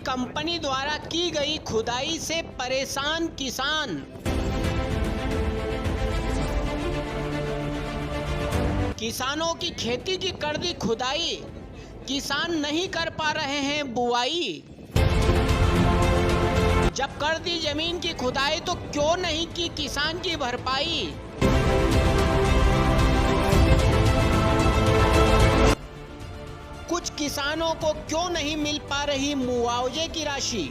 Company द्वारा की गई खुदाई से परेशान किसान। किसानों की खेती की कर दी खुदाई, किसान नहीं कर पा रहे हैं बुआई। जब कर दी जमीन की खुदाई तो क्यों नहीं की किसान की भरपाई। कुछ किसानों को क्यों नहीं मिल पा रही मुआवजे की राशि।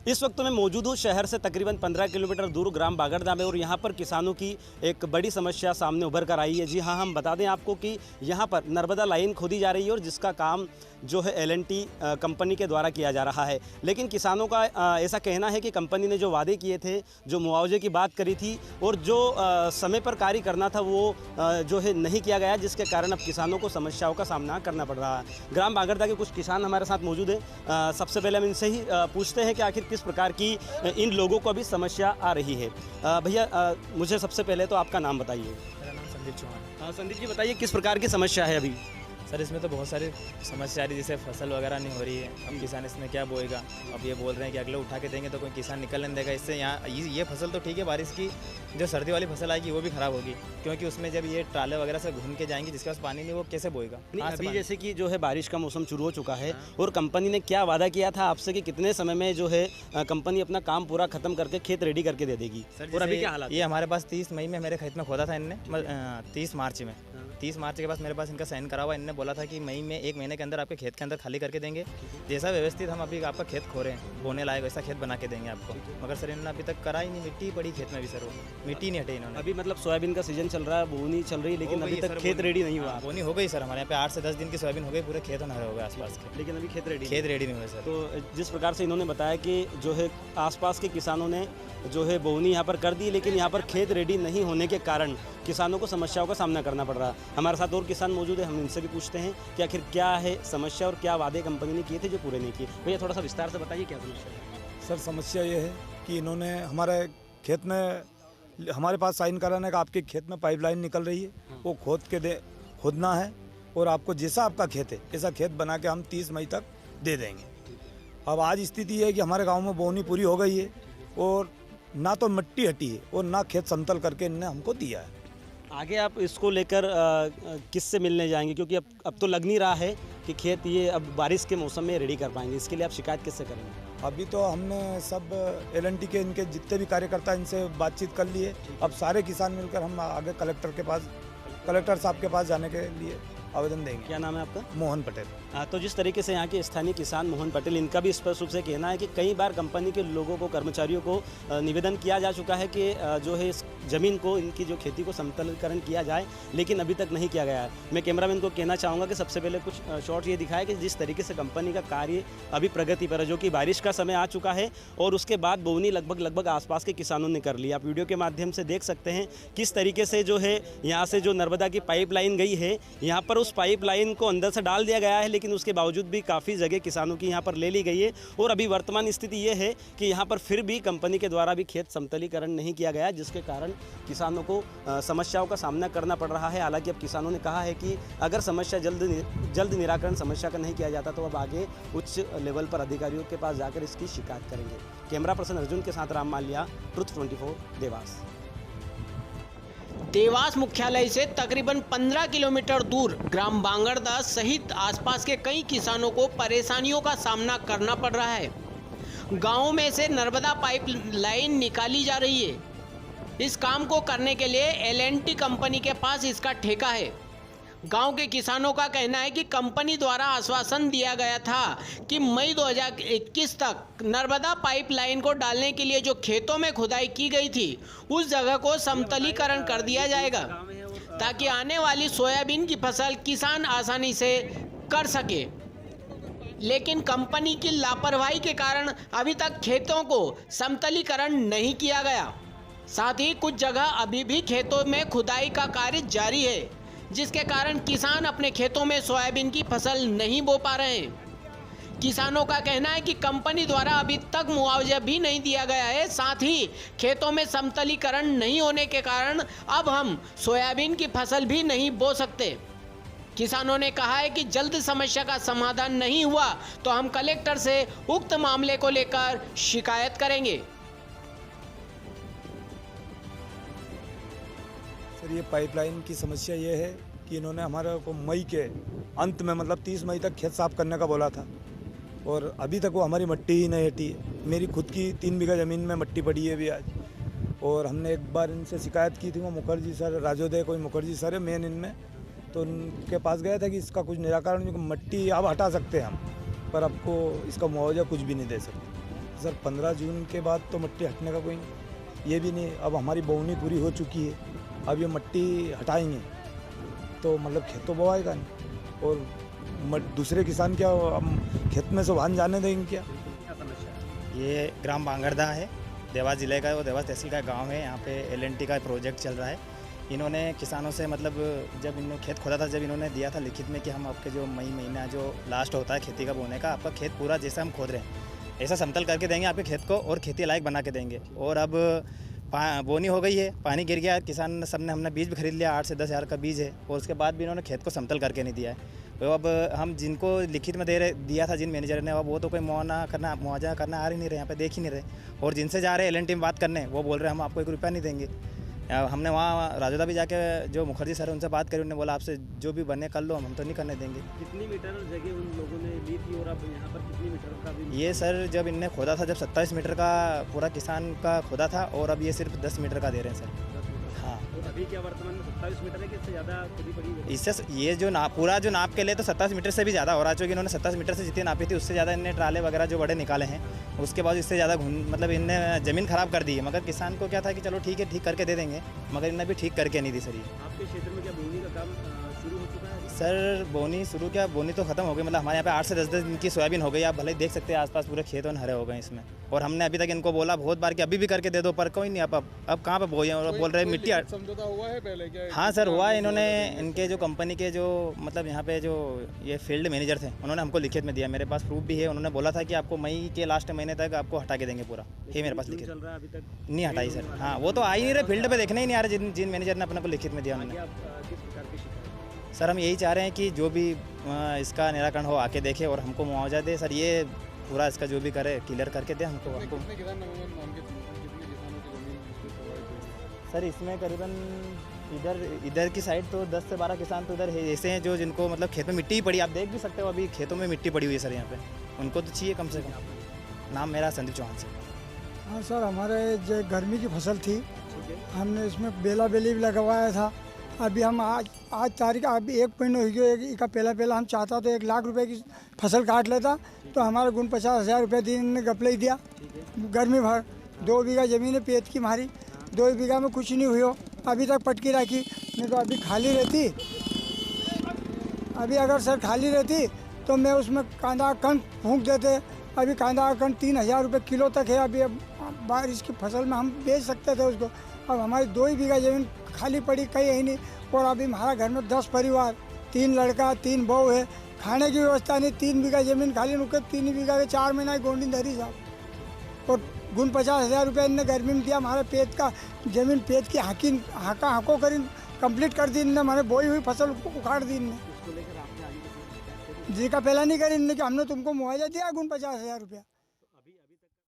इस वक्त मैं मौजूद हूँ शहर से तकरीबन 15 किलोमीटर दूर ग्राम बागड़दा में और यहाँ पर किसानों की एक बड़ी समस्या सामने उभर कर आई है। जी हाँ, हम बता दें आपको कि यहाँ पर नर्मदा लाइन खोदी जा रही है और जिसका काम जो है L&T कंपनी के द्वारा किया जा रहा है। लेकिन किसानों का ऐसा कहना है कि कंपनी ने जो वादे किए थे, जो मुआवजे की बात करी थी और जो समय पर कार्य करना था वो जो है नहीं किया गया, जिसके कारण अब किसानों को समस्याओं का सामना करना पड़ रहा है। ग्राम बागड़दा के कुछ किसान हमारे साथ मौजूद हैं। सबसे पहले हम इनसे ही पूछते हैं कि आखिर किस प्रकार की इन लोगों को अभी समस्या आ रही है। भैया, मुझे सबसे पहले तो आपका नाम बताइए। मेरा नाम संदीप चौहान। संदीप जी, बताइए किस प्रकार की समस्या है अभी। सर, इसमें तो बहुत सारी समस्या आ रही है, जैसे फसल वगैरह नहीं हो रही है। अब किसान इसमें क्या बोएगा। अब ये बोल रहे हैं कि अगले उठा के देंगे तो कोई किसान निकल नहीं देगा। इससे यहाँ ये फसल तो ठीक है, बारिश की जो सर्दी वाली फसल आएगी वो भी ख़राब होगी, क्योंकि उसमें जब ये ट्राले वगैरह से घूम के जाएंगे, जिसके पास पानी नहीं वो कैसे बोएगा। अभी जैसे कि जो है बारिश का मौसम शुरू हो चुका है और कंपनी ने क्या वादा किया था आपसे कि कितने समय में जो है कंपनी अपना काम पूरा खत्म करके खेत रेडी करके दे देगी। सर, और अभी क्या हालत? ये हमारे पास 30 मई में मेरे खेत में खोदा था इनने, 30 मार्च में। 30 मार्च के पास मेरे पास इनका साइन करा हुआ। इन्होंने बोला था कि मई में 1 महीने के अंदर आपके खेत के अंदर खाली करके देंगे। जैसा व्यवस्थित हम अभी आपका खेत खो रहे हैं, बोने लायक वैसा खेत बना के देंगे आपको। मगर सर इन्होंने अभी तक करा ही नहीं। मिट्टी पड़ी खेत में भी सर, वो मिट्टी नहीं हटे इन्होंने। अभी मतलब सोयाबीन का सीजन चल रहा है, बोनी चल रही है, लेकिन अभी तक खेत रेडी नहीं हुआ। बोनी हो गई सर, हमारे यहाँ पे 8 से 10 दिन की सोयाबीन हो गई, पूरे खेत होना हो गए आसपास के, लेकिन अभी खेत रेडी नहीं हुए सर। तो जिस प्रकार से इन्होंने बताया कि जो है आसपास के किसानों ने जो है बोनी यहाँ पर कर दी, लेकिन यहाँ पर खेत रेडी नहीं होने के कारण किसानों को समस्याओं का सामना करना पड़ रहा है। हमारे साथ और किसान मौजूद है, हम इनसे भी पूछते हैं कि आखिर क्या है समस्या और क्या वादे कंपनी ने किए थे जो पूरे नहीं किए। भैया, थोड़ा सा विस्तार से बताइए क्या समस्या है। सर, समस्या ये है कि इन्होंने हमारे खेत में, हमारे पास साइन कराने का आपके खेत में पाइपलाइन निकल रही है, वो खोदना है और आपको जैसा आपका खेत है ऐसा खेत बना के हम 30 मई तक दे देंगे। अब आज स्थिति है कि हमारे गांव में बोनी पूरी हो गई है और ना तो मिट्टी हटी है और ना खेत समतल करके इन्होंने हमको दिया है। आगे आप इसको लेकर किससे मिलने जाएंगे, क्योंकि अब तो लग नहीं रहा है कि खेत ये अब बारिश के मौसम में रेडी कर पाएंगे, इसके लिए आप शिकायत किससे करेंगे। अभी तो हमने सब L&T के इनके जितने भी कार्यकर्ता इनसे बातचीत कर लिए। अब सारे किसान मिलकर हम आगे कलेक्टर साहब के पास जाने के लिए आवेदन देंगे। क्या नाम है आपका? मोहन पटेल। तो जिस तरीके से यहाँ के स्थानीय किसान मोहन पटेल, इनका भी स्पष्ट रूप से कहना है कि कई बार कंपनी के लोगों को, कर्मचारियों को निवेदन किया जा चुका है कि जो है इस ज़मीन को, इनकी जो खेती को समतलीकरण किया जाए, लेकिन अभी तक नहीं किया गया है। मैं कैमरामैन को कहना चाहूँगा कि सबसे पहले कुछ शॉट ये दिखाया कि जिस तरीके से कंपनी का कार्य अभी प्रगति पर है, जो कि बारिश का समय आ चुका है और उसके बाद बोवनी लगभग आसपास के किसानों ने कर लिया। आप वीडियो के माध्यम से देख सकते हैं किस तरीके से जो है यहाँ से जो नर्मदा की पाइपलाइन गई है, यहाँ पर उस पाइपलाइन को अंदर से डाल दिया गया है, लेकिन उसके बावजूद भी काफ़ी जगह किसानों की यहाँ पर ले ली गई है। और अभी वर्तमान स्थिति ये है कि यहाँ पर फिर भी कंपनी के द्वारा भी खेत समतलीकरण नहीं किया गया, जिसके कारण किसानों को समस्याओं का सामना करना पड़ रहा है। हालांकि अब किसानों ने कहा है कि अगर समस्या जल्द निराकरण समस्या का नहीं किया जाता तो अब आगे उच्च लेवल पर अधिकारियों के पास जाकर इसकी शिकायत करेंगे। कैमरा पर्सन अर्जुन के साथ राम माल्या, ट्रुथ 24 देवास। देवास मुख्यालय से तकरीबन 15 किलोमीटर दूर ग्राम बागड़दा सहित आसपास के कई किसानों को परेशानियों का सामना करना पड़ रहा है। गांव में से नर्मदा पाइप लाइन निकाली जा रही है। इस काम को करने के लिए L&T कंपनी के पास इसका ठेका है। गांव के किसानों का कहना है कि कंपनी द्वारा आश्वासन दिया गया था कि मई 2021 तक नर्मदा पाइपलाइन को डालने के लिए जो खेतों में खुदाई की गई थी उस जगह को समतलीकरण कर दिया जाएगा, ताकि आने वाली सोयाबीन की फसल किसान आसानी से कर सके। लेकिन कंपनी की लापरवाही के कारण अभी तक खेतों को समतलीकरण नहीं किया गया। साथ ही कुछ जगह अभी भी खेतों में खुदाई का कार्य जारी है, जिसके कारण किसान अपने खेतों में सोयाबीन की फसल नहीं बो पा रहे हैं। किसानों का कहना है कि कंपनी द्वारा अभी तक मुआवजा भी नहीं दिया गया है। साथ ही खेतों में समतलीकरण नहीं होने के कारण अब हम सोयाबीन की फसल भी नहीं बो सकते। किसानों ने कहा है कि जल्द समस्या का समाधान नहीं हुआ तो हम कलेक्टर से उक्त मामले को लेकर शिकायत करेंगे। सर, ये पाइपलाइन की समस्या ये है कि इन्होंने हमारे को मई के अंत में मतलब 30 मई तक खेत साफ करने का बोला था और अभी तक वो हमारी मिट्टी ही नहीं हटी है। मेरी खुद की 3 बीघा ज़मीन में मिट्टी पड़ी है अभी आज। और हमने एक बार इनसे शिकायत की थी, वो मुखर्जी सर, राजोदय कोई मुखर्जी सर है मेन इनमें, तो उनके पास गया था कि इसका कुछ निराकरण, मिट्टी अब हटा सकते हैं हम, पर आपको इसका मुआवजा कुछ भी नहीं दे सकते। सर 15 जून के बाद तो मिट्टी हटने का कोई ये भी नहीं। अब हमारी बोवनी पूरी हो चुकी है, अब ये मिट्टी हटाएंगे तो मतलब खेत तो बोआएगा नहीं और दूसरे किसान क्या हम खेत में से वाहन जाने देंगे क्या? ये ग्राम बांगरदा है, देवास जिले का, वो देवास तहसील का गांव है। यहाँ पे LNT का प्रोजेक्ट चल रहा है। इन्होंने किसानों से मतलब जब इन्होंने खेत खोदा था, जब इन्होंने दिया था लिखित में कि हम आपके जो मई महीना जो लास्ट होता है खेती का बोने का, आपका खेत पूरा जैसा हम खोद रहे हैं ऐसा समतल करके देंगे आपके खेत को और खेती लायक बना के देंगे। और अब बोनी हो गई है, पानी गिर गया, किसान सब ने, हमने बीज भी खरीद लिया, 8 से 10 हज़ार का बीज है और उसके बाद भी इन्होंने खेत को समतल करके नहीं दिया है। तो अब हम जिनको लिखित में दिया था जिन मैनेजर ने, अब वो तो कोई मुआवजा करना आ ही नहीं रहे, यहाँ पे देख ही नहीं रहे। और जिनसे जा रहे LNT में बात करने, वो बोल रहे हैं हम आपको 1 रुपया नहीं देंगे। हमने वहाँ राजोदा भी जाके जो मुखर्जी सर है उनसे बात करी, उन्होंने बोला आपसे जो भी बने कर लो, हम तो नहीं करने देंगे। कितनी मीटर जगह उन लोगों ने ली थी और अब यहाँ पर कितनी मीटर का भी? ये सर जब इनने खोदा था, जब 27 मीटर का पूरा किसान का खोदा था और अब ये सिर्फ 10 मीटर का दे रहे हैं सर। हाँ, और अभी क्या वर्तमान में 27 मीटर है कि इससे ज़्यादा खुदी पड़ी है? इससे ये जो पूरा जो नाप के लिए तो 27 मीटर से भी ज़्यादा हो रहा है, क्योंकि इन्होंने 27 मीटर से जितनी नापी थी उससे ज़्यादा इनने ट्राले वगैरह जो बड़े निकाले हैं, उसके बाद इससे ज़्यादा मतलब इनने ज़मीन ख़राब कर दी है। मगर किसान को क्या था कि चलो ठीक है, ठीक करके दे देंगे, मगर इन्हें भी ठीक करके नहीं दी सर। ये आपके क्षेत्र में क्या बोनी का काम शुरू हो चुका है? सर बोनी शुरू क्या, बोनी तो ख़त्म हो गई, मतलब हमारे यहाँ पे 8 से 10 दिन की सोयाबीन हो गई। आप भले ही देख सकते हैं आसपास पूरे खेत और हरे हो गए इसमें। और हमने अभी तक इनको बोला बहुत बार कि अभी भी करके दे दो, पर कोई नहीं। अब कहाँ पे बोए और बोल रहे मिट्टी समझौता हुआ है पहले क्या? हाँ सर हुआ है। इन्होंने इनके जो कंपनी के जो मतलब यहाँ पे जो ये फील्ड मैनेजर थे, उन्होंने हमको लिखित में दिया, मेरे पास प्रूफ भी है। उन्होंने बोला था कि आपको मई के लास्ट महीने तक आपको हटा के देंगे पूरा, ये मेरे पास लिखित चल रहा है अभी तक नहीं हटाई सर। हाँ, वो तो आ ही नहीं रहे, फील्ड पे देखने ही नहीं आ रहे जिन मैनेजर ने अपने को लिखित में दिया। उन्होंने आप किस प्रकार की शिकायत? सर हम यही चाह रहे हैं कि जो भी इसका निराकरण हो आके देखे और हमको मुआवजा दे सर। ये पूरा इसका जो भी करे क्लियर करके दे हमको। कितने किसान नाम के कितने किसानों की जमीन इसको प्रोवाइड करेंगे? सर इसमें करीबन इधर की साइड तो 10 से 12 किसान तो इधर ऐसे हैं जो जिनको मतलब खेत में मिट्टी ही पड़ी। आप देख भी सकते हो अभी खेतों में मिट्टी पड़ी हुई है सर यहाँ पे, उनको तो चाहिए कम से कम। नाम मेरा संदीप चौहान से। हाँ सर, हमारे जो गर्मी की फसल थी, हमने इसमें बेला बेली भी लगवाया था। अभी हम आज तारीख अभी 1 महीना हो गया का पहला हम चाहता तो 1 लाख रुपए की फसल काट लेता, तो हमारा 50,000 रुपये दिन ने गपले ही दिया। गर्मी भर 2 बीघा ज़मीन है पेट की हमारी, 2 बीघा में कुछ नहीं हुई हो, अभी तक पटकी रखी। नहीं तो अभी खाली रहती, अभी अगर सर खाली रहती तो मैं उसमें कांदा कण फूंक देते। अभी कांदा कण 3,000 रुपये किलो तक है। अभी बारिश की फसल में हम बेच सकते थे उसको। अब हमारी 2 ही बीघा ज़मीन खाली पड़ी, कहीं है नहीं। और अभी हमारा घर में 10 परिवार, 3 लड़का 3 बहू है, खाने की व्यवस्था नहीं। 3 बीघा ज़मीन खाली रुके, 3 बीघा के 4 महीना गोंडी धरी साहब। और 50,000 रुपये इनने गर्मी में दिया। हमारे पेट का ज़मीन पेट की हाको करी कंप्लीट कर दी इनने, हमारे बोई हुई फसल को उखाड़ दी इनने। जी का पहला नहीं करी इनने कि हमने तुमको मुआवजा दिया 50,000 रुपया।